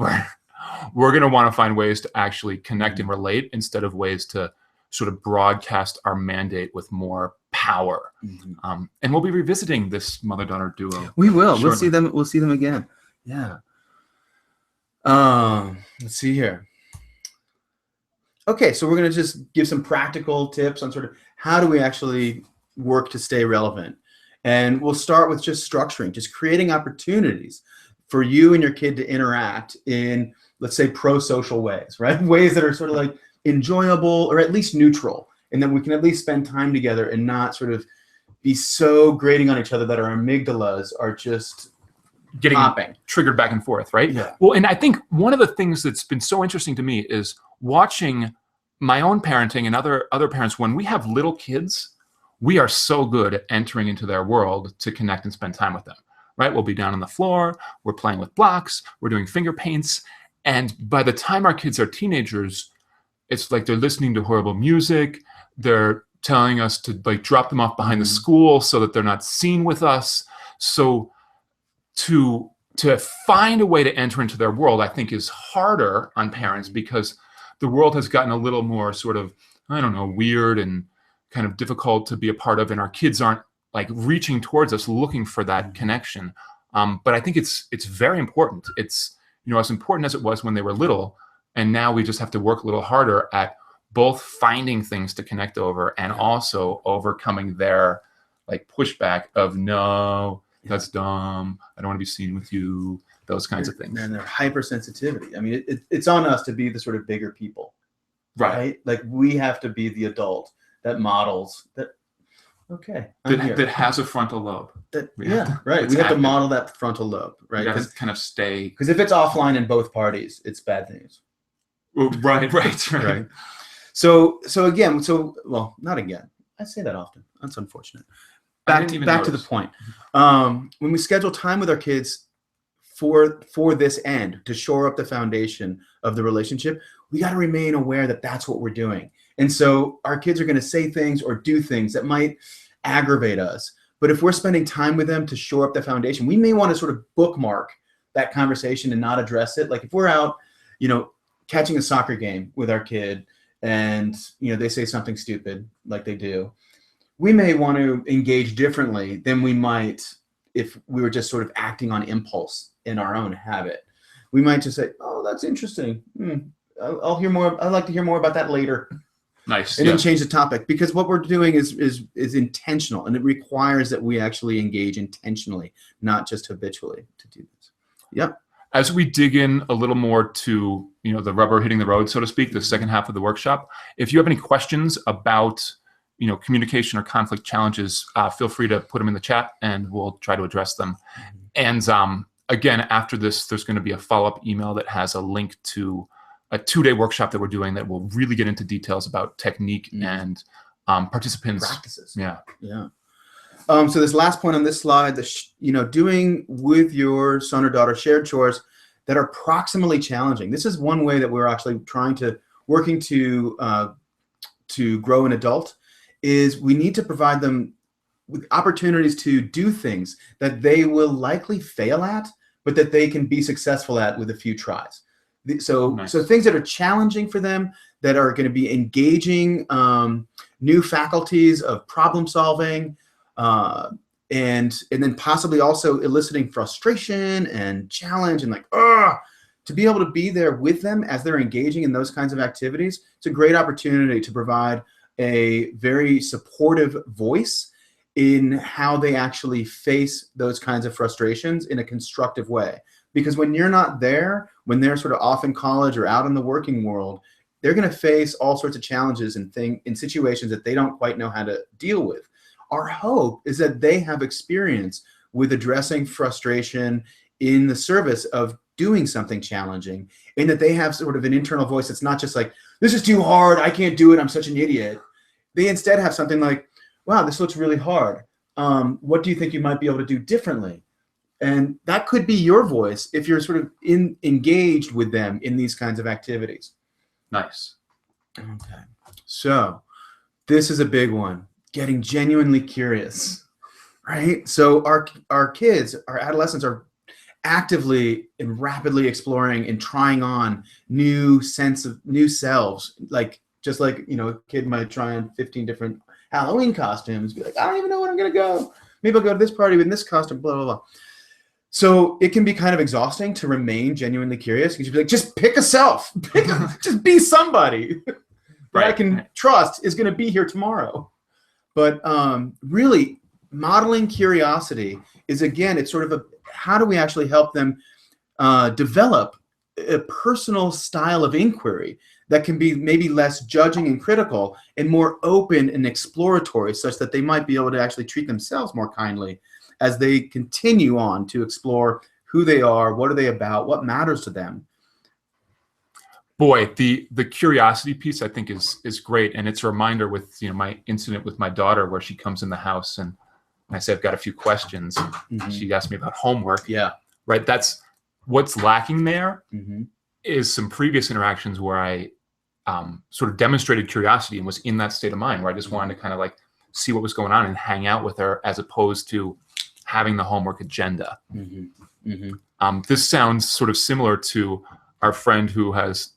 Speaker 2: We're going to want to find ways to actually connect and relate instead of ways to sort of broadcast our mandate with more power. Mm-hmm. And we'll be revisiting this mother-daughter duo.
Speaker 1: We will. Shortly. We'll see them again. Yeah. Let's see here. Okay, so we're going to just give some practical tips on sort of how do we actually work to stay relevant. And we'll start with just structuring, just creating opportunities for you and your kid to interact in, let's say, pro-social ways, right? Ways that are sort of like enjoyable or at least neutral, and then we can at least spend time together and not sort of be so grating on each other that our amygdalas are just
Speaker 2: getting
Speaker 1: popping,
Speaker 2: triggered back and forth, right?
Speaker 1: Yeah.
Speaker 2: Well, and I think one of the things that's been so interesting to me is watching my own parenting and other parents. When we have little kids, we are so good at entering into their world to connect and spend time with them, right? We'll be down on the floor, we're playing with blocks, we're doing finger paints. And by the time our kids are teenagers, it's like they're listening to horrible music. They're telling us to like drop them off behind the school so that they're not seen with us. So to find a way to enter into their world, I think is harder on parents because the world has gotten a little more sort of, I don't know, weird and kind of difficult to be a part of. And our kids aren't like reaching towards us looking for that connection. But I think it's very important. It's, as important as it was when they were little. And now we just have to work a little harder at both finding things to connect over and also overcoming their like pushback of, no, That's dumb. I don't want to be seen with you. Those kinds of things.
Speaker 1: And their hypersensitivity. I mean, it's on us to be the sort of bigger people,
Speaker 2: Right.
Speaker 1: Like we have to be the adult that models that. Okay,
Speaker 2: that has a frontal lobe.
Speaker 1: We have to model that frontal lobe, right?
Speaker 2: Because kind of stay.
Speaker 1: Because if it's offline in both parties, it's bad news.
Speaker 2: Right.
Speaker 1: So again, well, not again. I say that often. That's unfortunate. Back to the point. When we schedule time with our kids for this end, to shore up the foundation of the relationship, we got to remain aware that that's what we're doing. And so our kids are going to say things or do things that might aggravate us. But if we're spending time with them to shore up the foundation, we may want to sort of bookmark that conversation and not address it. Like if we're out, catching a soccer game with our kid and, they say something stupid like they do, we may want to engage differently than we might if we were just sort of acting on impulse in our own habit. We might just say, "Oh, that's interesting. I'll hear more. I'd like to hear more about that later."
Speaker 2: Nice.
Speaker 1: And then change the topic, because what we're doing is intentional, and it requires that we actually engage intentionally, not just habitually, to do this. Yep.
Speaker 2: As we dig in a little more to the rubber hitting the road, so to speak, the second half of the workshop, if you have any questions about communication or conflict challenges, feel free to put them in the chat and we'll try to address them. And again, after this, there's going to be a follow-up email that has a link to a 2-day workshop that we're doing that will really get into details about technique and participants.
Speaker 1: Practices.
Speaker 2: Yeah.
Speaker 1: So this last point on this slide, doing with your son or daughter shared chores that are proximally challenging. This is one way that we're actually working to grow an adult, is we need to provide them with opportunities to do things that they will likely fail at, but that they can be successful at with a few tries. So things that are challenging for them, that are going to be engaging new faculties of problem solving, and then possibly also eliciting frustration and challenge and to be able to be there with them as they're engaging in those kinds of activities. It's a great opportunity to provide a very supportive voice in how they actually face those kinds of frustrations in a constructive way. Because when you're not there, when they're sort of off in college or out in the working world, they're going to face all sorts of challenges and in situations that they don't quite know how to deal with. Our hope is that they have experience with addressing frustration in the service of doing something challenging, and that they have sort of an internal voice that's not just like, "This is too hard, I can't do it, I'm such an idiot." They instead have something like, "Wow, this looks really hard. What do you think you might be able to do differently?" And that could be your voice if you're sort of engaged with them in these kinds of activities.
Speaker 2: Nice.
Speaker 1: Okay. So this is a big one. Getting genuinely curious, right? So our kids, our adolescents, are actively and rapidly exploring and trying on new selves. Just like a kid might try on 15 different Halloween costumes, be like, "I don't even know where I'm gonna go. Maybe I'll go to this party in this costume." Blah blah blah. So it can be kind of exhausting to remain genuinely curious, because you'd be like, "Just pick a self, just be somebody that I can trust is going to be here tomorrow." But really, modeling curiosity is, again, it's sort of how do we actually help them develop a personal style of inquiry that can be maybe less judging and critical and more open and exploratory, such that they might be able to actually treat themselves more kindly as they continue on to explore who they are, what are they about, what matters to them.
Speaker 2: Boy, the curiosity piece I think is great, and it's a reminder with my incident with my daughter, where she comes in the house and I say, "I've got a few questions." Mm-hmm. She asked me about homework.
Speaker 1: Yeah.
Speaker 2: Right. That's what's lacking there. Mm-hmm. Is some previous interactions where I sort of demonstrated curiosity and was in that state of mind where I just wanted to kind of see what was going on and hang out with her, as opposed to having the homework agenda. Mm-hmm. Mm-hmm. This sounds sort of similar to our friend who has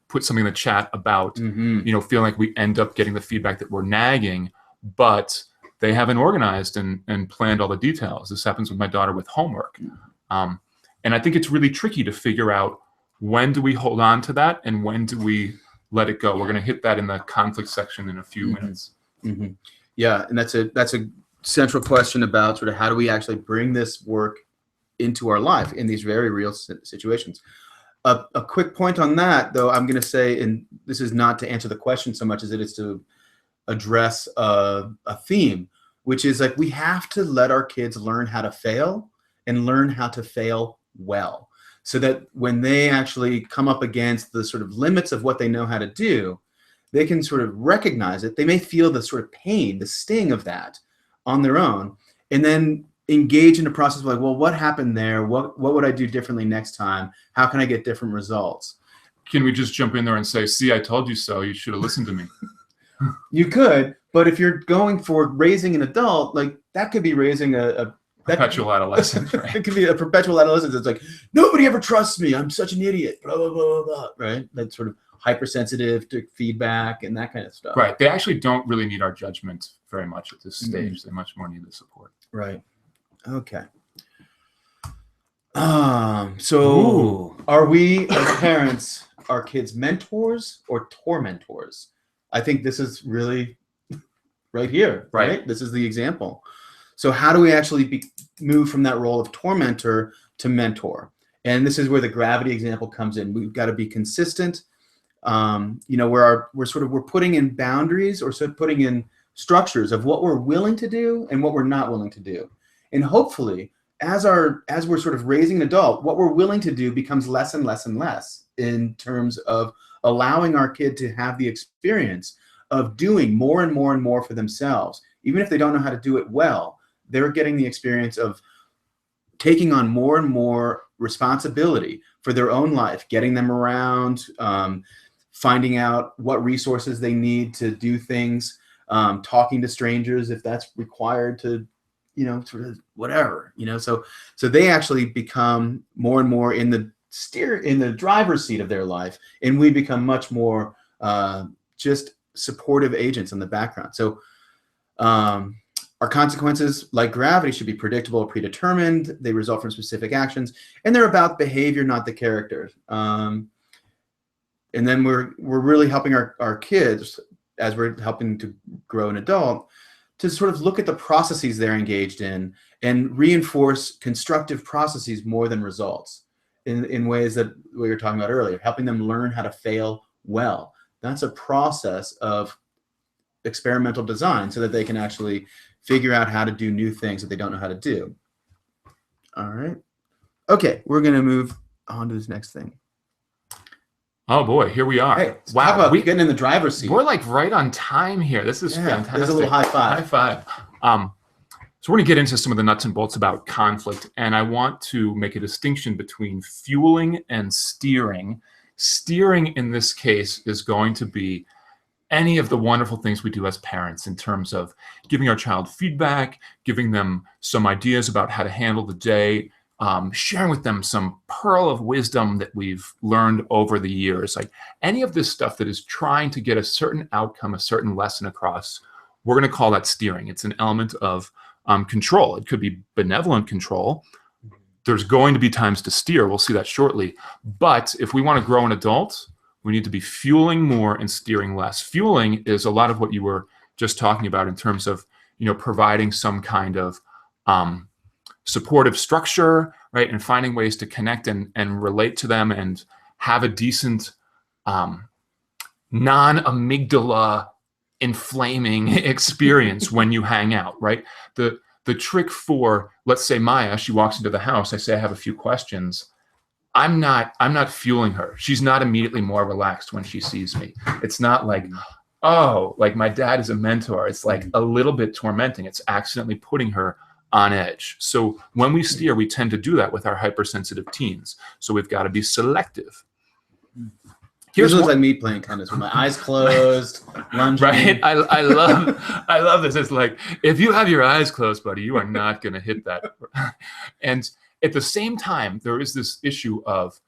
Speaker 2: put something in the chat about feeling like we end up getting the feedback that we're nagging, but they haven't organized and planned all the details. This happens with my daughter with homework. And I think it's really tricky to figure out, when do we hold on to that and when do we let it go? We're going to hit that in the conflict section in a few minutes.
Speaker 1: Mm-hmm. Yeah, and that's a central question about sort of how do we actually bring this work into our life in these very real situations. A quick point on that, though, I'm going to say, and this is not to answer the question so much as it is to address a theme, which is like we have to let our kids learn how to fail and learn how to fail well, so that when they actually come up against the sort of limits of what they know how to do, they can sort of recognize it. They may feel the sort of pain, the sting of that on their own, and then engage in a process of like, well, what happened there? What would I do differently next time? How can I get different results?
Speaker 2: Can we just jump in there and say, see, I told you so. You should have listened to me.
Speaker 1: You could, but if you're going for raising an adult, like that could be raising a
Speaker 2: perpetual adolescent. Right?
Speaker 1: It could be a perpetual adolescence. It's like, nobody ever trusts me. I'm such an idiot. Blah, blah, blah, blah, right? That's sort of hypersensitive to feedback and that kind of stuff.
Speaker 2: Right. They actually don't really need our judgment very much at this stage. They much more need the support.
Speaker 1: Right. Okay. So
Speaker 2: Ooh.
Speaker 1: Are we as parents our kids' mentors or tormentors? I think this is really right here, right? This is the example. So how do we actually move from that role of tormentor to mentor? And this is where the gravity example comes in. We've got to be consistent. We're putting in boundaries, or sort of putting in structures of what we're willing to do and what we're not willing to do. And hopefully, as we're sort of raising an adult, what we're willing to do becomes less and less and less in terms of allowing our kid to have the experience of doing more and more and more for themselves. Even if they don't know how to do it well, they're getting the experience of taking on more and more responsibility for their own life, getting them around, finding out what resources they need to do things, talking to strangers if that's required to, sort of whatever, so they actually become more and more in the driver's seat of their life, and we become much more just supportive agents in the background. So our consequences, like gravity, should be predictable or predetermined. They result from specific actions, and they're about behavior, not the character. And then we're really helping our kids, as we're helping to grow an adult, to sort of look at the processes they're engaged in and reinforce constructive processes more than results in ways that we were talking about earlier, helping them learn how to fail well. That's a process of experimental design so that they can actually figure out how to do new things that they don't know how to do. All right. Okay, we're going to move on to this next thing.
Speaker 2: Oh boy, here we are.
Speaker 1: Hey, wow, talk about getting in the driver's seat.
Speaker 2: We're like right on time here. This is fantastic.
Speaker 1: There's a little high five.
Speaker 2: High five. So we're going to get into some of the nuts and bolts about conflict, and I want to make a distinction between fueling and steering. Steering in this case is going to be any of the wonderful things we do as parents in terms of giving our child feedback, giving them some ideas about how to handle the day, sharing with them some pearl of wisdom that we've learned over the years. Like any of this stuff that is trying to get a certain outcome, a certain lesson across, we're going to call that steering. It's an element of control. It could be benevolent control. There's going to be times to steer. We'll see that shortly. But if we want to grow an adult, we need to be fueling more and steering less. Fueling is a lot of what you were just talking about in terms of, providing some kind of supportive structure, right? And finding ways to connect and relate to them and have a decent non-amygdala inflaming experience when you hang out, right? The trick for, let's say Maya, she walks into the house, I say, I have a few questions. I'm not fueling her. She's not immediately more relaxed when she sees me. It's not like, oh, like my dad is a mentor. It's like a little bit tormenting. It's accidentally putting her on edge. So when we steer, we tend to do that with our hypersensitive teens. So we've got to be selective.
Speaker 1: Here's what like me playing tennis with my eyes closed, lunging.
Speaker 2: Right? I love this. It's like, if you have your eyes closed, buddy, you are not going to hit that. And at the same time, there is this issue of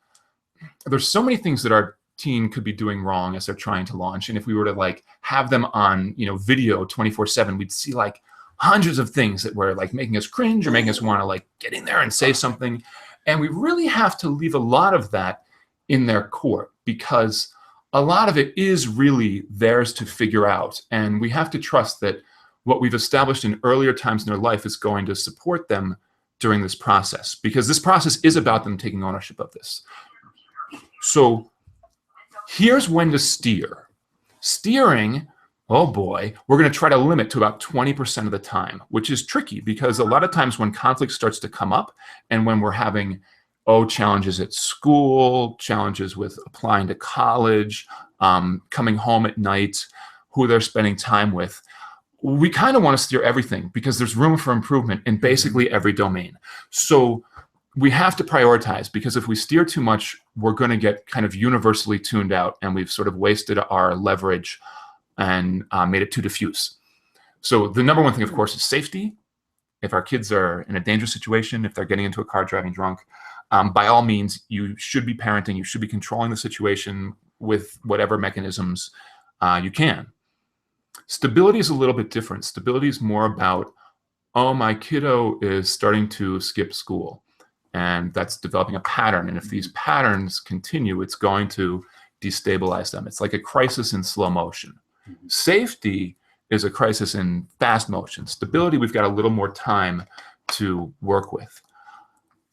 Speaker 2: there's so many things that our teen could be doing wrong as they're trying to launch. And if we were to like have them on, video 24/7, we'd see like hundreds of things that were like making us cringe or making us want to like get in there and say something. And we really have to leave a lot of that in their court, because a lot of it is really theirs to figure out. And we have to trust that what we've established in earlier times in their life is going to support them during this process, because this process is about them taking ownership of this. So here's when to steer. Steering, oh boy, we're going to try to limit to about 20% of the time, which is tricky because a lot of times when conflict starts to come up and when we're having, challenges at school, challenges with applying to college, coming home at night, who they're spending time with, we kind of want to steer everything because there's room for improvement in basically every domain. So we have to prioritize, because if we steer too much, we're going to get kind of universally tuned out, and we've sort of wasted our leverage and made it too diffuse. So the number one thing, of course, is safety. If our kids are in a dangerous situation, if they're getting into a car driving drunk, by all means, you should be parenting. You should be controlling the situation with whatever mechanisms you can. Stability is a little bit different. Stability is more about, my kiddo is starting to skip school, and that's developing a pattern. And if these patterns continue, it's going to destabilize them. It's like a crisis in slow motion. Safety is a crisis in fast motion. Stability, we've got a little more time to work with.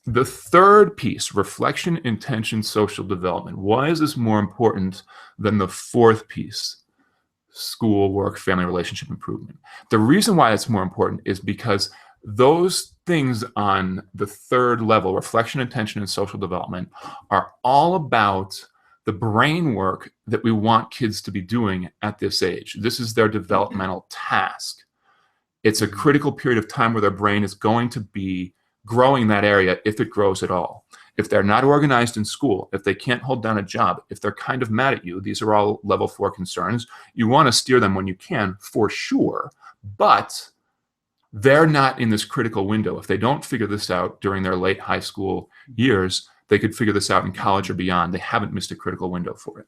Speaker 2: The third piece, reflection, intention, social development. Why is this more important than the fourth piece, school, work, family, relationship improvement? The reason why it's more important is because those things on the third level, reflection, intention, and social development, are all about the brain work that we want kids to be doing at this age. This is their developmental task. It's a critical period of time where their brain is going to be growing in that area, if it grows at all. If they're not organized in school, if they can't hold down a job, if they're kind of mad at you, these are all level 4 concerns. You want to steer them when you can, for sure, but they're not in this critical window. If they don't figure this out during their late high school years, they could figure this out in college or beyond. They haven't missed a critical window for it.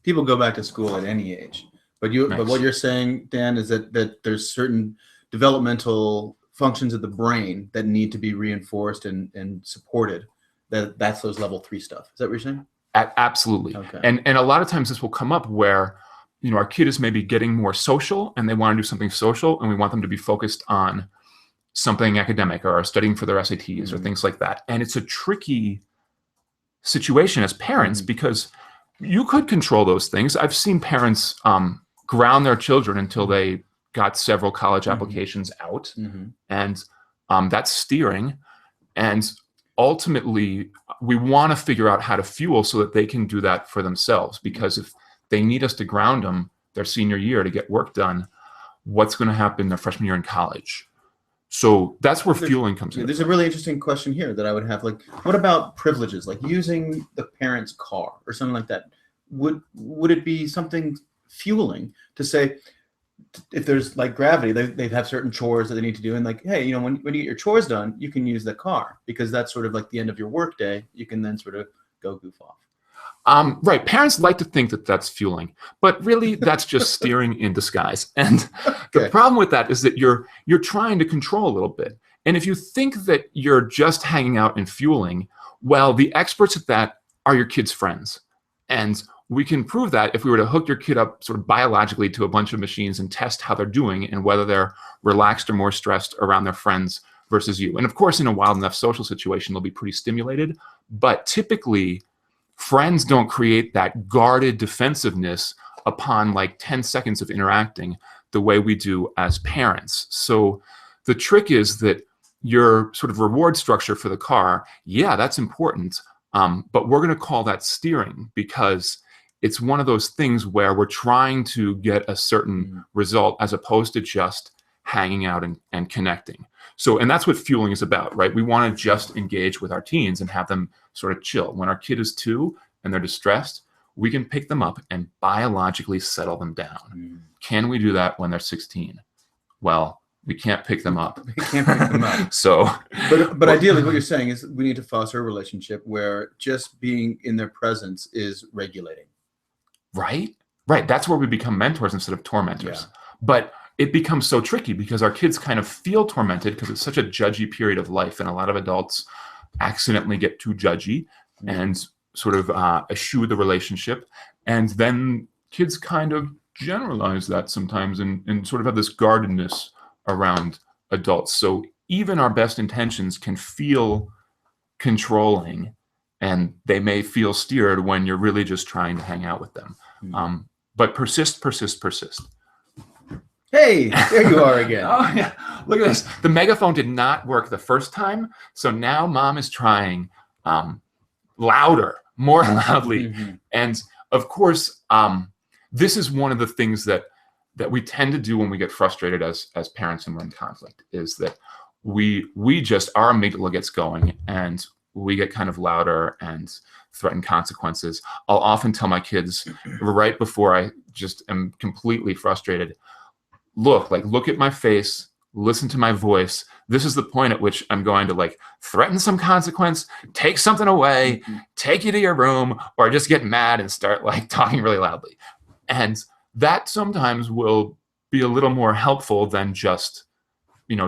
Speaker 1: People go back to school at any age, but what you're saying, Dan, is that there's certain developmental functions of the brain that need to be reinforced and supported. That's those level 3 stuff. Is that what you're saying?
Speaker 2: Absolutely. Okay. And a lot of times this will come up where, our kid is maybe getting more social and they want to do something social, and we want them to be focused on something academic or studying for their SATs or things like that. And it's a tricky situation as parents because you could control those things. I've seen parents ground their children until they got several college applications out, and that's steering. And ultimately, we want to figure out how to fuel so that they can do that for themselves, because if they need us to ground them their senior year to get work done, what's going to happen their freshman year in college? So that's where fueling comes in.
Speaker 1: There's a really interesting question here that I would have. Like, what about privileges, like using the parent's car or something like that? Would it be something fueling to say, if there's like gravity, they have certain chores that they need to do, and like, hey, when you get your chores done, you can use the car because that's sort of like the end of your work day. You can then sort of go goof off.
Speaker 2: Right. Parents like to think that that's fueling, but really that's just steering in disguise. And the problem with that is that you're trying to control a little bit. And if you think that you're just hanging out and fueling, well, the experts at that are your kids' friends. And we can prove that if we were to hook your kid up sort of biologically to a bunch of machines and test how they're doing and whether they're relaxed or more stressed around their friends versus you. And of course, in a wild enough social situation, they'll be pretty stimulated. But typically, friends don't create that guarded defensiveness upon like 10 seconds of interacting the way we do as parents. So the trick is that your sort of reward structure for the car, yeah, that's important. But we're going to call that steering because it's one of those things where we're trying to get a certain result as opposed to just hanging out and connecting. So, and that's what fueling is about, right? We want to just engage with our teens and have them sort of chill. When our kid is 2 and they're distressed, we can pick them up and biologically settle them down. Can we do that when they're 16? Well, we can't pick them up.
Speaker 1: We can't pick them up.
Speaker 2: So,
Speaker 1: but ideally, what you're saying is we need to foster a relationship where just being in their presence is regulating.
Speaker 2: Right. That's where we become mentors instead of tormentors. Yeah. But it becomes so tricky because our kids kind of feel tormented because it's such a judgy period of life, and a lot of adults accidentally get too judgy and sort of eschew the relationship, and then kids kind of generalize that sometimes and sort of have this guardedness around adults. So even our best intentions can feel controlling, and they may feel steered when you're really just trying to hang out with them. But persist.
Speaker 1: Hey, there you are again.
Speaker 2: Oh, yeah. Look at this. The megaphone did not work the first time, so now mom is trying louder, more loudly. And of course, this is one of the things that we tend to do when we get frustrated as parents and we're in conflict, is that we just, our amygdala gets going and we get kind of louder and threaten consequences. I'll often tell my kids right before I just am completely frustrated, look at my face, listen to my voice. This is the point at which I'm going to like threaten some consequence, take something away, take you to your room, or just get mad and start like talking really loudly. And that sometimes will be a little more helpful than just,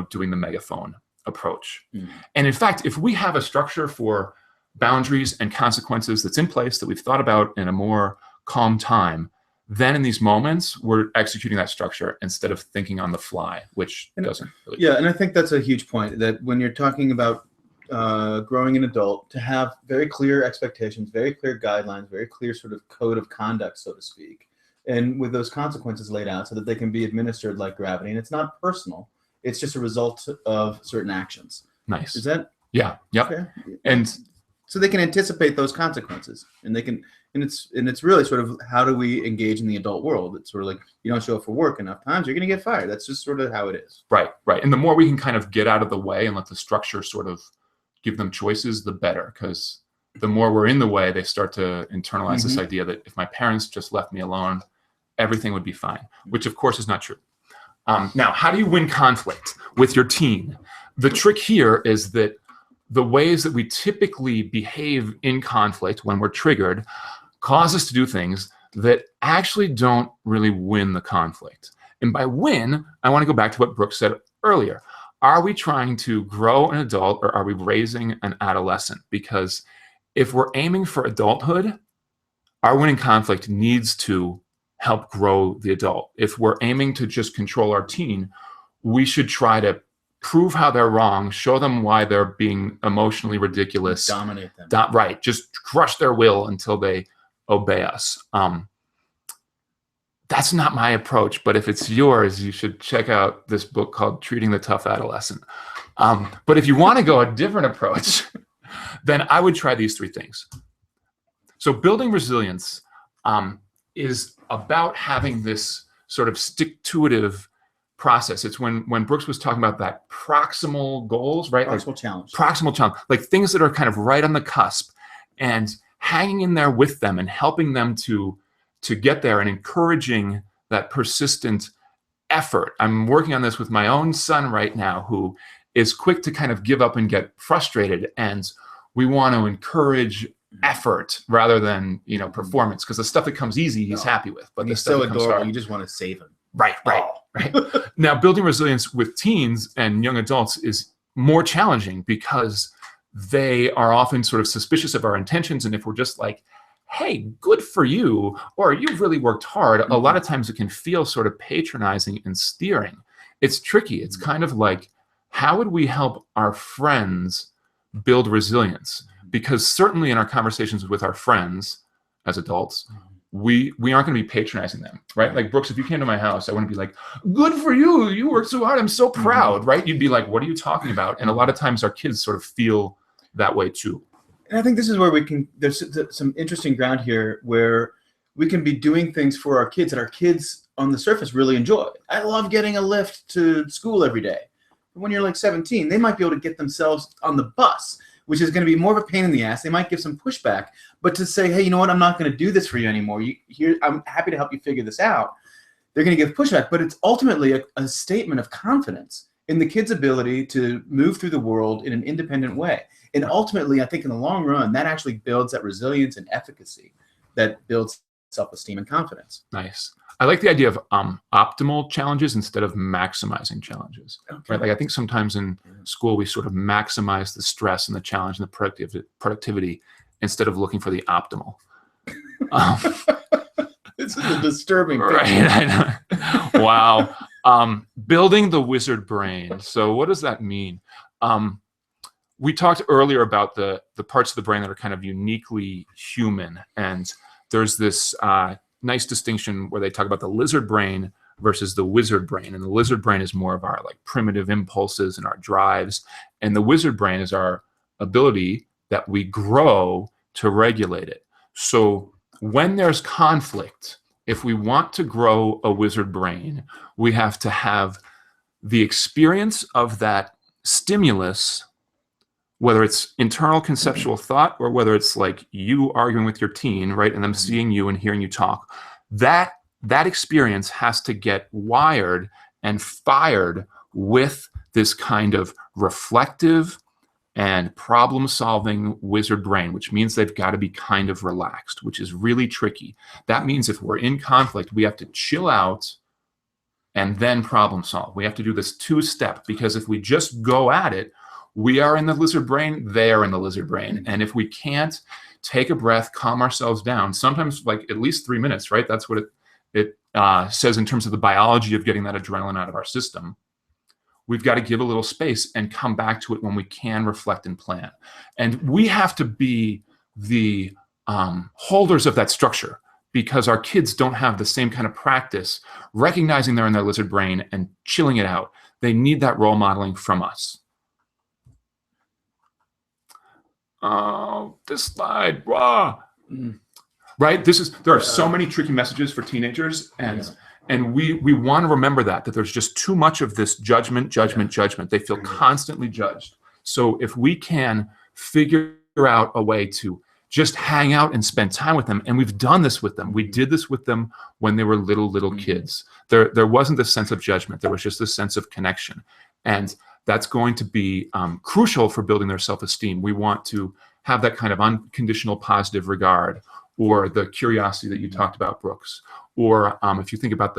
Speaker 2: doing the megaphone approach. And in fact, if we have a structure for boundaries and consequences that's in place that we've thought about in a more calm time, then in these moments, we're executing that structure instead of thinking on the fly, which doesn't really.
Speaker 1: Yeah, and I think that's a huge point, that when you're talking about growing an adult, to have very clear expectations, very clear guidelines, very clear sort of code of conduct, so to speak, and with those consequences laid out so that they can be administered like gravity. And it's not personal. It's just a result of certain actions.
Speaker 2: Nice.
Speaker 1: Is that?
Speaker 2: Yeah. Yep.
Speaker 1: Fair?
Speaker 2: And
Speaker 1: so they can anticipate those consequences, and they can, and it's really sort of, how do we engage in the adult world? It's sort of like, you don't show up for work enough times, you're going to get fired. That's just sort of how it is.
Speaker 2: Right. And the more we can kind of get out of the way and let the structure sort of give them choices, the better, because the more we're in the way, they start to internalize this idea that if my parents just left me alone, everything would be fine, which of course is not true. Now, how do you win conflict with your teen? The trick here is that the ways that we typically behave in conflict when we're triggered cause us to do things that actually don't really win the conflict. And by win, I want to go back to what Brooke said earlier. Are we trying to grow an adult, or are we raising an adolescent? Because if we're aiming for adulthood, our winning conflict needs to help grow the adult. If we're aiming to just control our teen, we should try to prove how they're wrong, show them why they're being emotionally ridiculous.
Speaker 1: Dominate them.
Speaker 2: Right. Just crush their will until they obey us. That's not my approach, but if it's yours, you should check out this book called Treating the Tough Adolescent. But if you want to go a different approach, then I would try these three things. So building resilience is about having this sort of stick-to-itive process. It's when Brooks was talking about that proximal goals, right?
Speaker 1: Proximal challenge.
Speaker 2: Proximal challenge, like things that are kind of right on the cusp, and hanging in there with them and helping them to get there and encouraging that persistent effort. I'm working on this with my own son right now, who is quick to kind of give up and get frustrated. And we want to encourage effort rather than, performance, because the stuff that comes easy, he's happy with. But
Speaker 1: he's so adorable, you just want to save him.
Speaker 2: Right. Now, building resilience with teens and young adults is more challenging because they are often sort of suspicious of our intentions. And if we're just like, hey, good for you, or you've really worked hard, a lot of times it can feel sort of patronizing and steering. It's tricky. It's kind of like, how would we help our friends build resilience? Because certainly in our conversations with our friends as adults, we aren't going to be patronizing them, right? Like, Brooks, if you came to my house, I wouldn't be like, good for you, you worked so hard, I'm so proud, right? You'd be like, what are you talking about? And a lot of times our kids sort of feel that way too.
Speaker 1: And I think this is where there's some interesting ground here where we can be doing things for our kids that our kids on the surface really enjoy. I love getting a lift to school every day. But when you're like 17, they might be able to get themselves on the bus, which is going to be more of a pain in the ass. They might give some pushback, but to say, hey, you know what? I'm not going to do this for you anymore. I'm happy to help you figure this out. They're going to give pushback, but it's ultimately a statement of confidence in the kid's ability to move through the world in an independent way. And ultimately, I think in the long run, that actually builds that resilience and efficacy that builds self-esteem and confidence.
Speaker 2: Nice. I like the idea of optimal challenges instead of maximizing challenges. Okay. Right? Like, I think sometimes in school we sort of maximize the stress and the challenge and the productivity instead of looking for the optimal.
Speaker 1: This is a disturbing picture.
Speaker 2: Right, I know. Wow. Building the wizard brain. So what does that mean? We talked earlier about the parts of the brain that are kind of uniquely human. And there's this nice distinction where they talk about the lizard brain versus the wizard brain. And the lizard brain is more of our like primitive impulses and our drives. And the wizard brain is our ability that we grow to regulate it. So when there's conflict, if we want to grow a wizard brain, we have to have the experience of that stimulus, whether it's internal conceptual thought or whether it's like you arguing with your teen, right, and them seeing you and hearing you talk, that experience has to get wired and fired with this kind of reflective and problem-solving wizard brain, which means they've got to be kind of relaxed, which is really tricky. That means if we're in conflict, we have to chill out and then problem solve. We have to do this two-step, because if we just go at it, we are in the lizard brain, they are in the lizard brain. And if we can't take a breath, calm ourselves down, sometimes like at least 3 minutes, right? That's what it says in terms of the biology of getting that adrenaline out of our system. We've got to give a little space and come back to it when we can reflect and plan. And we have to be the holders of that structure, because our kids don't have the same kind of practice recognizing they're in their lizard brain and chilling it out. They need that role modeling from us. Oh, this slide, wow. Right? There are so many tricky messages for teenagers, and we want to remember that there's just too much of this judgment. They feel constantly judged. So if we can figure out a way to just hang out and spend time with them, and we've done this with them. We did this with them when they were little kids. There wasn't this sense of judgment. There was just this sense of connection. And that's going to be crucial for building their self-esteem. We want to have that kind of unconditional positive regard, or the curiosity that you talked about, Brooks. Or if you think about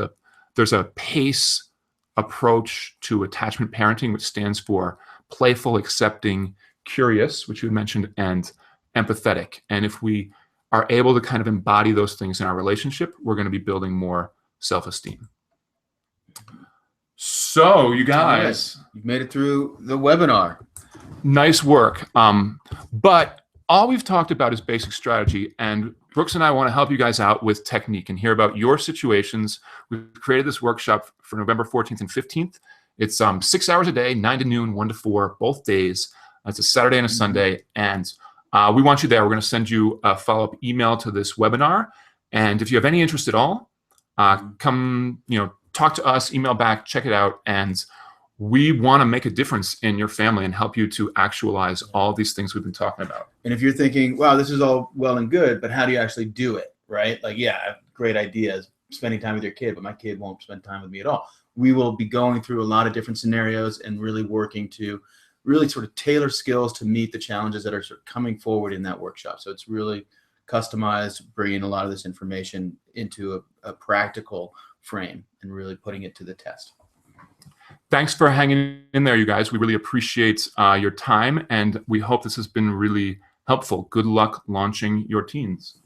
Speaker 2: there's a PACE approach to attachment parenting, which stands for playful, accepting, curious, which you mentioned, and empathetic. And if we are able to kind of embody those things in our relationship, we're going to be building more self-esteem. So you guys,
Speaker 1: you've made it through the webinar.
Speaker 2: Nice work. But all we've talked about is basic strategy, and Brooks and I want to help you guys out with technique and hear about your situations. We've created this workshop for November 14th and 15th. It's 6 hours a day, 9 to noon, 1 to 4, both days. It's a Saturday and a Sunday, and we want you there. We're going to send you a follow-up email to this webinar, and if you have any interest at all, come, talk to us, email back, check it out, and we want to make a difference in your family and help you to actualize all these things we've been talking about.
Speaker 1: And if you're thinking, wow, this is all well and good, but how do you actually do it, right? Like, yeah, I have great ideas, spending time with your kid, but my kid won't spend time with me at all. We will be going through a lot of different scenarios and really working to really sort of tailor skills to meet the challenges that are sort of coming forward in that workshop. So it's really customized, bringing a lot of this information into a practical frame and really putting it to the test.
Speaker 2: Thanks for hanging in there, you guys. We really appreciate your time, and we hope this has been really helpful. Good luck launching your teens.